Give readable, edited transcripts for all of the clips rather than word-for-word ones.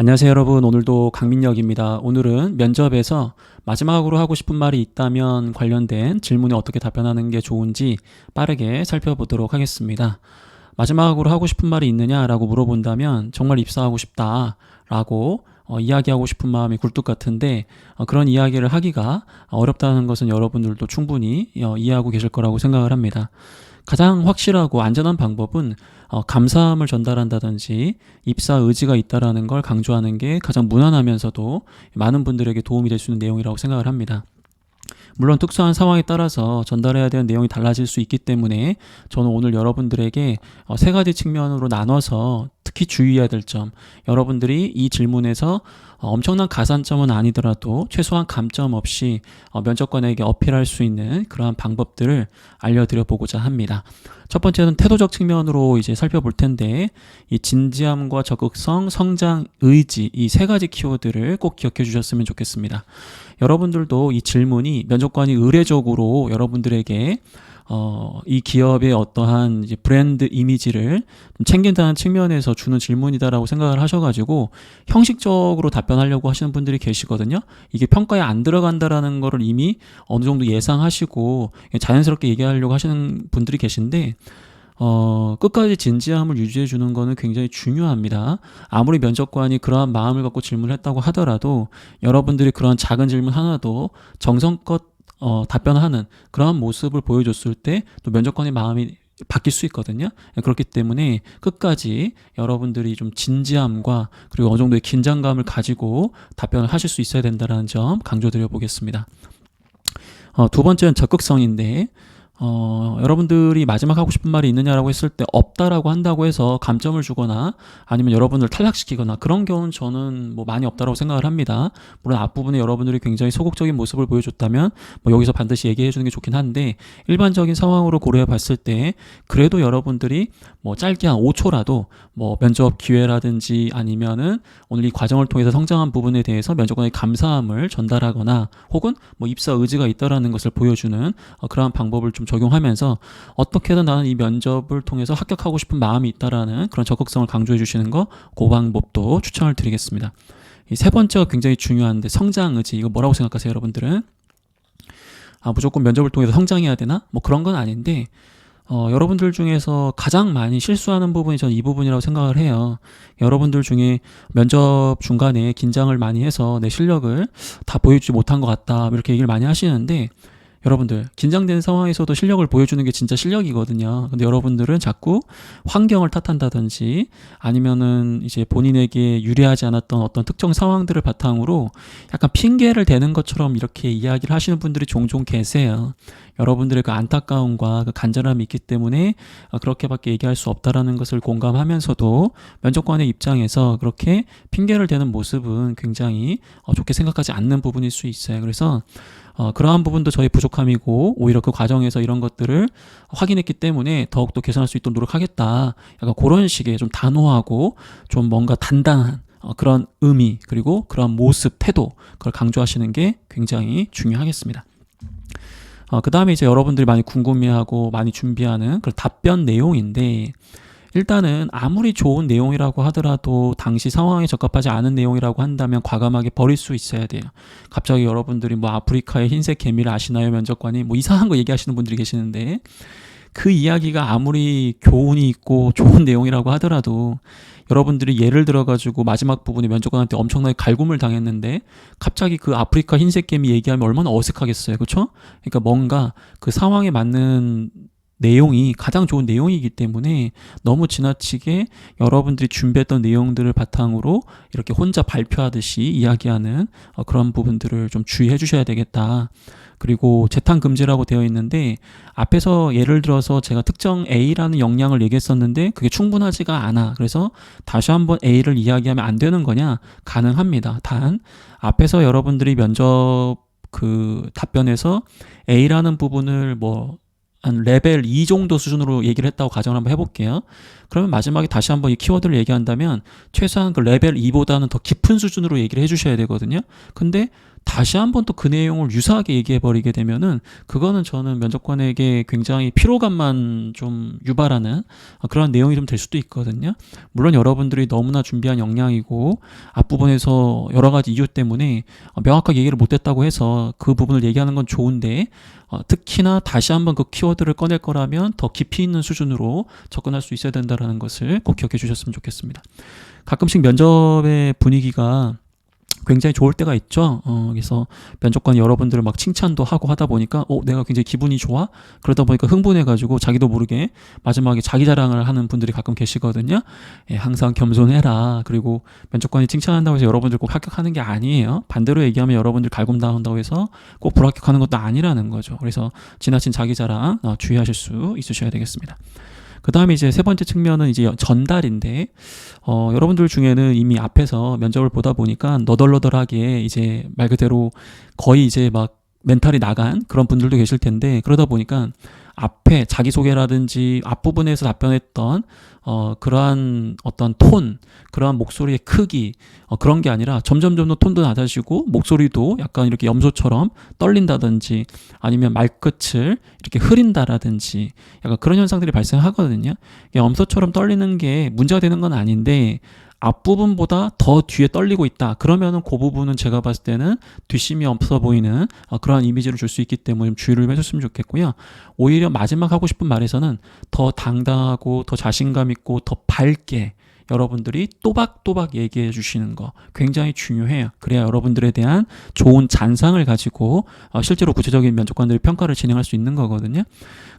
안녕하세요 여러분. 오늘도 강민혁입니다. 오늘은 면접에서 마지막으로 하고 싶은 말이 있다면 관련된 질문에 어떻게 답변하는 게 좋은지 빠르게 살펴보도록 하겠습니다. 마지막으로 하고 싶은 말이 있느냐라고 물어본다면 정말 입사하고 싶다라고 이야기하고 싶은 마음이 굴뚝 같은데 그런 이야기를 하기가 어렵다는 것은 여러분들도 충분히 이해하고 계실 거라고 생각을 합니다. 가장 확실하고 안전한 방법은 감사함을 전달한다든지 입사 의지가 있다라는 걸 강조하는 게 가장 무난하면서도 많은 분들에게 도움이 될 수 있는 내용이라고 생각을 합니다. 물론 특수한 상황에 따라서 전달해야 되는 내용이 달라질 수 있기 때문에 저는 오늘 여러분들에게 세 가지 측면으로 나눠서 특히 주의해야 될 점, 여러분들이 이 질문에서 엄청난 가산점은 아니더라도 최소한 감점 없이 면접관에게 어필할 수 있는 그러한 방법들을 알려드려 보고자 합니다. 첫 번째는 태도적 측면으로 이제 살펴볼 텐데, 이 진지함과 적극성, 성장, 의지, 이 세 가지 키워드를 꼭 기억해 주셨으면 좋겠습니다. 여러분들도 이 질문이 면접관이 의례적으로 여러분들에게 이 기업의 어떠한 이제 브랜드 이미지를 좀 챙긴다는 측면에서 주는 질문이다라고 생각을 하셔가지고 형식적으로 답변하려고 하시는 분들이 계시거든요. 이게 평가에 안 들어간다라는 거를 이미 어느 정도 예상하시고 자연스럽게 얘기하려고 하시는 분들이 계신데, 끝까지 진지함을 유지해 주는 거는 굉장히 중요합니다. 아무리 면접관이 그러한 마음을 갖고 질문을 했다고 하더라도 여러분들이 그런 작은 질문 하나도 정성껏 답변하는 그러한 모습을 보여줬을 때 또 면접관의 마음이 바뀔 수 있거든요. 그렇기 때문에 끝까지 여러분들이 좀 진지함과 그리고 어느 정도의 긴장감을 가지고 답변을 하실 수 있어야 된다는 점 강조드려 보겠습니다. 두 번째는 적극성인데, 여러분들이 마지막 하고 싶은 말이 있느냐라고 했을 때 없다라고 한다고 해서 감점을 주거나 아니면 여러분을 탈락시키거나 그런 경우는 저는 뭐 많이 없다라고 생각을 합니다. 물론 앞부분에 여러분들이 굉장히 소극적인 모습을 보여줬다면 뭐 여기서 반드시 얘기해 주는 게 좋긴 한데, 일반적인 상황으로 고려해 봤을 때 그래도 여러분들이 뭐 짧게 한 5초라도 뭐 면접 기회라든지 아니면은 오늘 이 과정을 통해서 성장한 부분에 대해서 면접관의 감사함을 전달하거나 혹은 뭐 입사 의지가 있다라는 것을 보여주는 그러한 방법을 좀 적용하면서 어떻게든 나는 이 면접을 통해서 합격하고 싶은 마음이 있다라는 그런 적극성을 강조해 주시는 거, 그 방법도 추천을 드리겠습니다. 이 세 번째가 굉장히 중요한데, 성장 의지, 이거 뭐라고 생각하세요 여러분들은? 무조건 면접을 통해서 성장해야 되나? 뭐 그런 건 아닌데, 여러분들 중에서 가장 많이 실수하는 부분이 저는 이 부분이라고 생각을 해요. 여러분들 중에 면접 중간에 긴장을 많이 해서 내 실력을 다 보여주지 못한 것 같다 이렇게 얘기를 많이 하시는데, 여러분들 긴장된 상황에서도 실력을 보여주는 게 진짜 실력이거든요. 근데 여러분들은 자꾸 환경을 탓한다든지 아니면은 이제 본인에게 유리하지 않았던 어떤 특정 상황들을 바탕으로 약간 핑계를 대는 것처럼 이렇게 이야기를 하시는 분들이 종종 계세요. 여러분들의 그 안타까움과 그 간절함이 있기 때문에 그렇게밖에 얘기할 수 없다라는 것을 공감하면서도 면접관의 입장에서 그렇게 핑계를 대는 모습은 굉장히 좋게 생각하지 않는 부분일 수 있어요. 그래서 그러한 부분도 저희 부족함이고, 오히려 그 과정에서 이런 것들을 확인했기 때문에 더욱더 개선할 수 있도록 노력하겠다, 약간 그런 식의 좀 단호하고 좀 뭔가 단단한 그런 의미, 그리고 그런 모습, 태도, 그걸 강조하시는 게 굉장히 중요하겠습니다. 그 다음에 이제 여러분들이 많이 궁금해하고 많이 준비하는 그런 답변 내용인데, 일단은 아무리 좋은 내용이라고 하더라도 당시 상황에 적합하지 않은 내용이라고 한다면 과감하게 버릴 수 있어야 돼요. 갑자기 여러분들이 뭐 아프리카의 흰색 개미를 아시나요 면접관이 뭐 이상한 거 얘기하시는 분들이 계시는데, 그 이야기가 아무리 교훈이 있고 좋은 내용이라고 하더라도 여러분들이 예를 들어가지고 마지막 부분에 면접관한테 엄청나게 갈굼을 당했는데 갑자기 그 아프리카 흰색 개미 얘기하면 얼마나 어색하겠어요, 그렇죠? 그러니까 뭔가 그 상황에 맞는 내용이 가장 좋은 내용이기 때문에 너무 지나치게 여러분들이 준비했던 내용들을 바탕으로 이렇게 혼자 발표하듯이 이야기하는 그런 부분들을 좀 주의해 주셔야 되겠다. 그리고 재탕 금지라고 되어 있는데, 앞에서 예를 들어서 제가 특정 A라는 역량을 얘기했었는데 그게 충분하지가 않아. 그래서 다시 한번 A를 이야기하면 안 되는 거냐? 가능합니다. 단 앞에서 여러분들이 면접 그 답변에서 A라는 부분을 뭐 한 레벨 2 정도 수준으로 얘기를 했다고 가정을 한번 해볼게요. 그러면 마지막에 다시 한번 이 키워드를 얘기한다면 최소한 그 레벨 2보다는 더 깊은 수준으로 얘기를 해주셔야 되거든요. 근데 다시 한번 또 그 내용을 유사하게 얘기해 버리게 되면은 그거는 저는 면접관에게 굉장히 피로감만 좀 유발하는 그런 내용이 좀 될 수도 있거든요. 물론 여러분들이 너무나 준비한 역량이고 앞부분에서 여러 가지 이유 때문에 명확하게 얘기를 못했다고 해서 그 부분을 얘기하는 건 좋은데 특히나 다시 한번 그 키워드를 꺼낼 거라면 더 깊이 있는 수준으로 접근할 수 있어야 된다는 것을 꼭 기억해 주셨으면 좋겠습니다. 가끔씩 면접의 분위기가 굉장히 좋을 때가 있죠. 그래서 면접관이 여러분들을 막 칭찬도 하고 하다 보니까 내가 굉장히 기분이 좋아? 그러다 보니까 흥분해가지고 자기도 모르게 마지막에 자기 자랑을 하는 분들이 가끔 계시거든요. 예, 항상 겸손해라. 그리고 면접관이 칭찬한다고 해서 여러분들 꼭 합격하는 게 아니에요. 반대로 얘기하면 여러분들 갈굼당한다고 해서 꼭 불합격하는 것도 아니라는 거죠. 그래서 지나친 자기 자랑 주의하실 수 있으셔야 되겠습니다. 그 다음에 이제 세 번째 측면은 이제 전달인데, 여러분들 중에는 이미 앞에서 면접을 보다 보니까 너덜너덜하게 이제 말 그대로 거의 이제 막 멘탈이 나간 그런 분들도 계실 텐데, 그러다 보니까 앞에 자기소개라든지 앞부분에서 답변했던 그러한 어떤 톤, 그러한 목소리의 크기, 그런 게 아니라 점점 더 톤도 낮아지고 목소리도 약간 이렇게 염소처럼 떨린다든지 아니면 말끝을 이렇게 흐린다라든지 약간 그런 현상들이 발생하거든요. 염소처럼 떨리는 게 문제가 되는 건 아닌데 앞부분보다 더 뒤에 떨리고 있다. 그러면은 그 부분은 제가 봤을 때는 뒷심이 없어 보이는 그러한 이미지를 줄 수 있기 때문에 좀 주의를 좀 해줬으면 좋겠고요. 오히려 마지막 하고 싶은 말에서는 더 당당하고 더 자신감 있고 더 밝게 여러분들이 또박또박 얘기해 주시는 거 굉장히 중요해요. 그래야 여러분들에 대한 좋은 잔상을 가지고 실제로 구체적인 면접관들이 평가를 진행할 수 있는 거거든요.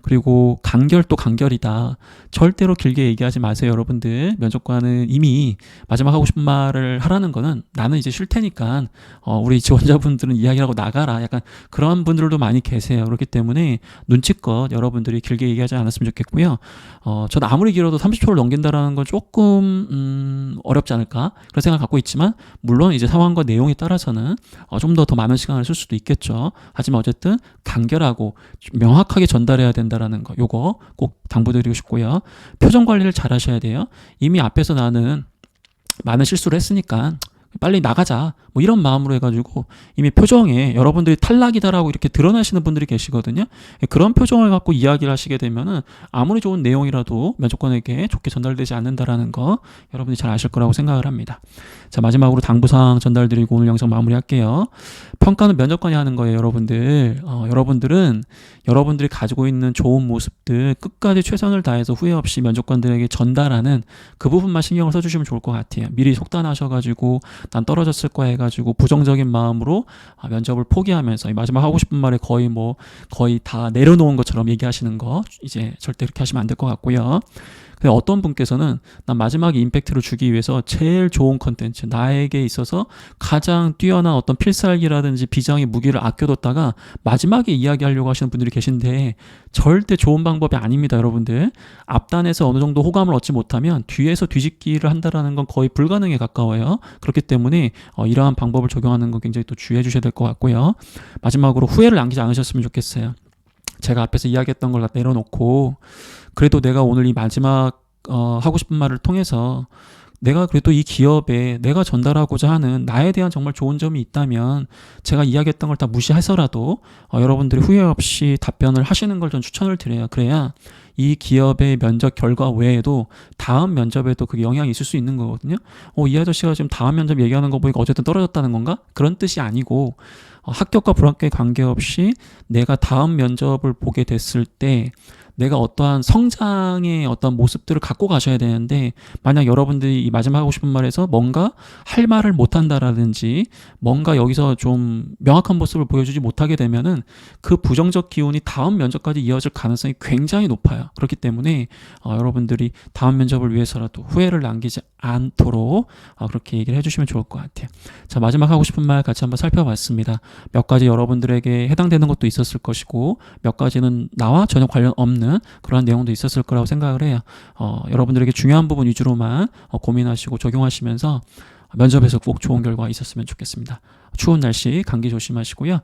그리고 간결도 간결이다. 절대로 길게 얘기하지 마세요, 여러분들. 면접관은 이미 마지막 하고 싶은 말을 하라는 거는 나는 이제 쉴 테니까 우리 지원자분들은 이야기하고 나가라. 약간 그런 분들도 많이 계세요. 그렇기 때문에 눈치껏 여러분들이 길게 얘기하지 않았으면 좋겠고요. 저는 아무리 길어도 30초를 넘긴다라는 건 조금 어렵지 않을까 그런 생각을 갖고 있지만 물론 이제 상황과 내용에 따라서는 좀 더 많은 시간을 쓸 수도 있겠죠. 하지만 어쨌든 간결하고 명확하게 전달해야 된다라는 거 요거 꼭 당부드리고 싶고요. 표정 관리를 잘 하셔야 돼요. 이미 앞에서 나는 많은 실수를 했으니까 빨리 나가자 뭐 이런 마음으로 해가지고 이미 표정에 여러분들이 탈락이다라고 이렇게 드러나시는 분들이 계시거든요. 그런 표정을 갖고 이야기를 하시게 되면은 아무리 좋은 내용이라도 면접관에게 좋게 전달되지 않는다라는 거 여러분들이 잘 아실 거라고 생각을 합니다. 자, 마지막으로 당부사항 전달드리고 오늘 영상 마무리할게요. 평가는 면접관이 하는 거예요, 여러분들. 여러분들은 여러분들이 가지고 있는 좋은 모습들 끝까지 최선을 다해서 후회 없이 면접관들에게 전달하는 그 부분만 신경을 써주시면 좋을 것 같아요. 미리 속단하셔가지고 난 떨어졌을 거야 해가지고 부정적인 마음으로 면접을 포기하면서 마지막 하고 싶은 말에 거의 다 내려놓은 것처럼 얘기하시는 거 이제 절대 그렇게 하시면 안 될 것 같고요. 근데 어떤 분께서는 난 마지막에 임팩트를 주기 위해서 제일 좋은 컨텐츠, 나에게 있어서 가장 뛰어난 어떤 필살기라든지 비장의 무기를 아껴뒀다가 마지막에 이야기하려고 하시는 분들이 계신데 절대 좋은 방법이 아닙니다, 여러분들. 앞단에서 어느 정도 호감을 얻지 못하면 뒤에서 뒤집기를 한다라는 건 거의 불가능에 가까워요. 그렇기 때문에 이러한 방법을 적용하는 건 굉장히 또 주의해 주셔야 될 것 같고요. 마지막으로 후회를 남기지 않으셨으면 좋겠어요. 제가 앞에서 이야기했던 걸 내려놓고 그래도 내가 오늘 이 마지막 하고 싶은 말을 통해서 내가 그래도 이 기업에 내가 전달하고자 하는 나에 대한 정말 좋은 점이 있다면 제가 이야기했던 걸 다 무시해서라도 여러분들이 후회 없이 답변을 하시는 걸 전 추천을 드려요. 그래야 이 기업의 면접 결과 외에도 다음 면접에도 그게 영향이 있을 수 있는 거거든요. 이 아저씨가 지금 다음 면접 얘기하는 거 보니까 어쨌든 떨어졌다는 건가? 그런 뜻이 아니고 합격과 불합격에 관계없이 내가 다음 면접을 보게 됐을 때 내가 어떠한 성장의 어떤 모습들을 갖고 가셔야 되는데 만약 여러분들이 이 마지막 하고 싶은 말에서 뭔가 할 말을 못한다라든지 뭔가 여기서 좀 명확한 모습을 보여주지 못하게 되면은 그 부정적 기운이 다음 면접까지 이어질 가능성이 굉장히 높아요. 그렇기 때문에 여러분들이 다음 면접을 위해서라도 후회를 남기지 않도록 그렇게 얘기를 해주시면 좋을 것 같아요. 자, 마지막 하고 싶은 말 같이 한번 살펴봤습니다. 몇 가지 여러분들에게 해당되는 것도 있었을 것이고 몇 가지는 나와 전혀 관련 없는 그런 내용도 있었을 거라고 생각을 해요. 여러분들에게 중요한 부분 위주로만 고민하시고 적용하시면서 면접에서 꼭 좋은 결과가 있었으면 좋겠습니다. 추운 날씨 감기 조심하시고요.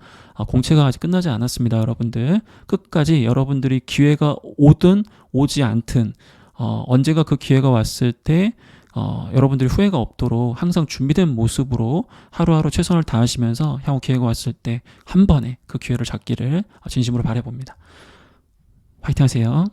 공채가 아직 끝나지 않았습니다, 여러분들. 끝까지 여러분들이 기회가 오든 오지 않든 언제가 그 기회가 왔을 때 여러분들이 후회가 없도록 항상 준비된 모습으로 하루하루 최선을 다하시면서 향후 기회가 왔을 때 한 번에 그 기회를 잡기를 진심으로 바라봅니다. 화이팅 하세요.